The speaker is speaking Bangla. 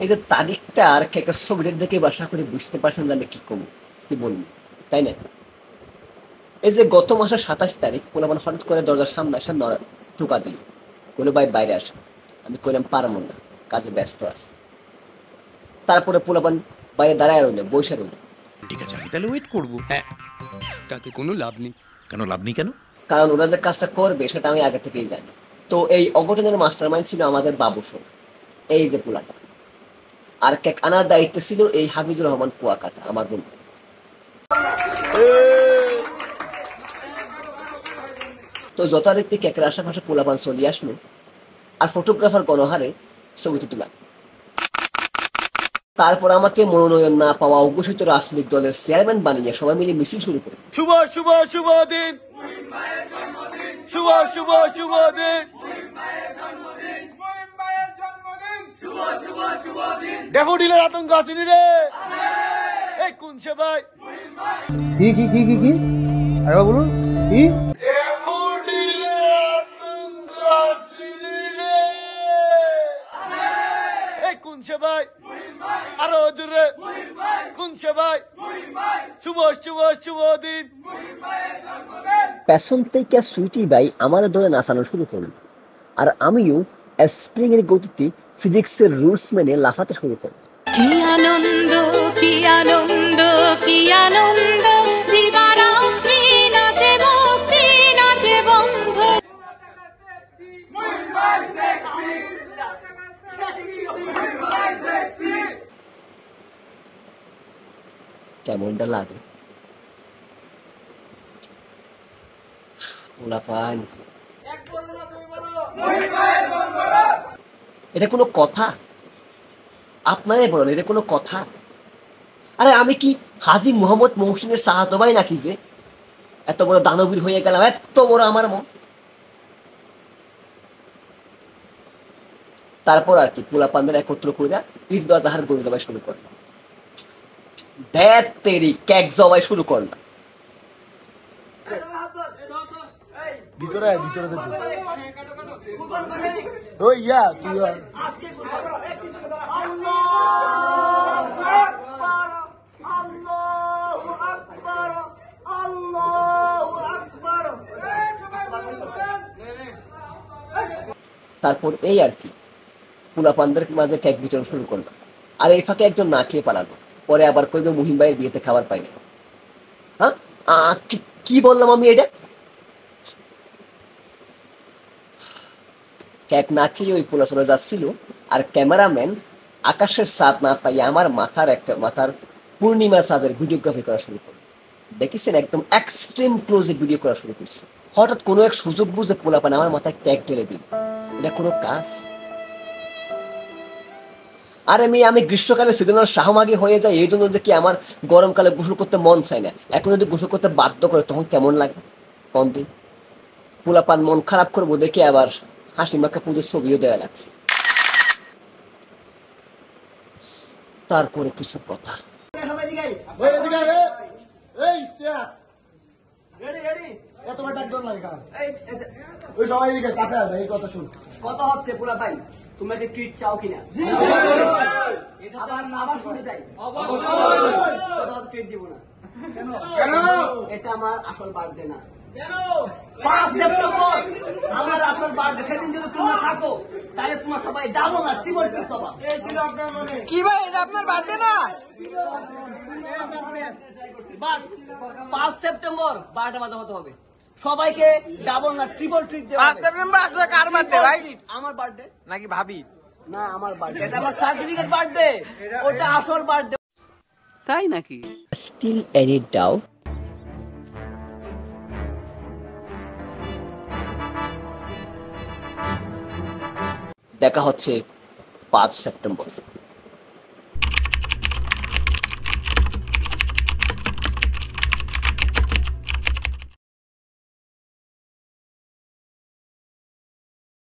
এই যে তারিখটা আর একটা ছবিটার দেখে বাসা করে বুঝতে পারছেন যে আমি কি করবো, কি বলবো, তাই না? এই যে গত মাসের 27 তারিখ পোলাপান হঠাৎ করে দরজার সামনে আসা টোকা দিল, বলে ভাই বাইরে আসা। আমি কইলাম পারবো না, কাজে ব্যস্ত আছে। তারপরে পোলাপান বাইরে দাঁড়ায় রইল, বসে রইল। ঠিক আছে, আমি তাহলে ওয়েট করবো। হ্যাঁ, তাতে কোনো লাভ নেই। কেন লাভ নেই কেন? কারণ ওরা যে কাজটা করবে সেটা আমি আগে থেকেই জানি। তো এই অঘটনের মাস্টার মাইন্ড ছিল আমাদের বাবু সোনা, এই যে পোলাটা। আর কেক আনার দায়িত্ব ছিল এই হাফিজুর রহমান কুয়াকাটা, আমার বন্ধু। তো যথারীতি কেকের আশেপাশে পোলাপান চলে আসলো, আর ফটোগ্রাফার গণহারে ছবি তুলে। তারপর আমাকে মনোনয়ন না পাওয়া অঘোষিত রাজনৈতিক দলের চেয়ারম্যান বানিয়ে সবাই মিলে মিছিল শুরু করে। শুভ শুভ শুভ দিন, শুভ শুভ শুভ দিন, ড্যাফোডিলের আতঙ্ক আসেনি রে। এই কোন সে ভাই? কি কি কি কি কি আরে বলুন কি? ড্যাফোডিলের আতঙ্ক আসেনি রে। এই কোন সে ভাই? আরো জোরে কোন সে ভাই? শুভ শুভ শুভ দিন। পেছন থেকে সুইটি ভাই আমার ধরে নাচানো শুরু করলো, আর আমিও স্প্রিং এর গতিতে ফিজিক্সের রুলস মেনে লাফাতে শুরু করলাম। কি আনন্দ, কি আনন্দ, কি আনন্দ, দিবারাত্রি নাচে ভক্তি, নাচে বন্ধ। কেমনটা লাগে পোলাপান? এটা কোনো কথা? আপনারাই বলেন, এটা কোনো কথা? আরে আমি কি হাজী মোহাম্মদ মহসিনের সাহায্য ভাই নাকি যে এত বড় দানবীর হয়ে গেলাম? এত বড় আমার মন। তারপর আর কি পোলাপানদের একত্র কইরা ঈদগাহ জাহার গরু জবাই শুরু করলাম। ধ্যাত তেরি, কেক জবাই শুরু করলাম। ভিতরে ভিতরে ওই ইয়া তুই তারপর এই আর কি পোলাপানদের মাঝে কেক বিতরণ শুরু করলাম। আর এই ফাঁকে একজন না খেয়ে পালালো, পরে আবার কইবে মুহিম ভাইয়ের বিয়েতে খাবার পাই না। হ্যাঁ, কি বললাম আমি? এটা কেক না খেয়ে ওই পোলা চলে যাচ্ছিল, আর ক্যামেরাম্যান আকাশের চাঁদ না পাইয়ে আমার মাথার পূর্ণিমা চাঁদের ভিডিওগ্রাফি করা শুরু করলো। দেখেছেন, একদম এক্সট্রিম ক্লোজে ভিডিও করা শুরু করছে। হঠাৎ কোনো এক সুযোগ বুঝে পোলাপান আমার মাথায় কেক ঢেলে দিল। এটা কোনো কাজ? আরে আমি গ্রীষ্মকালে সিজনাল শাহমাগি হয়ে যায়, এই জন্য যে কি আমার গরমকালে গোসল করতে মন চায় না। এখন যদি গোসল করতে বাধ্য করে তখন কেমন লাগে কম দিন? পোলাপান মন খারাপ করবো দেখে আবার হাসি মাখা পুজোর ছবিও দেওয়া লাগছে। তারপরে কিছু কথা। কথা হচ্ছে পুরা ভাই, তোমরা কি ট্রিট চাও কিনা? আবার শুনে যাই, ট্রিট দিব না। এটা আমার আসল বার্থডে না। 5 সেপ্টেম্বর আমার আসল বার্থডে। সেদিন যদি তোমরা থাকো তাহলে তোমার সবাই ডাবল না ট্রিপল ট্রিট পাবা। কি ভাই এটা আপনার বার্থডে না? 5 সেপ্টেম্বর 12টা বাজে হতে হবে। সবাইকে ডাবল না ট্রিপল ট্রিট দেওয়া। 5 সেপ্টেম্বর আসলে কার বার্থডে ভাই? আমার বার্থডে নাকি ভাবি? না, আমার বার্থডে। এটা আমার সার্টিফিকেট বার্থডে, ওটা আসল বার্থডে। তাই নাকি? Still any doubt? দেখা হচ্ছে 5 সেপ্টেম্বর।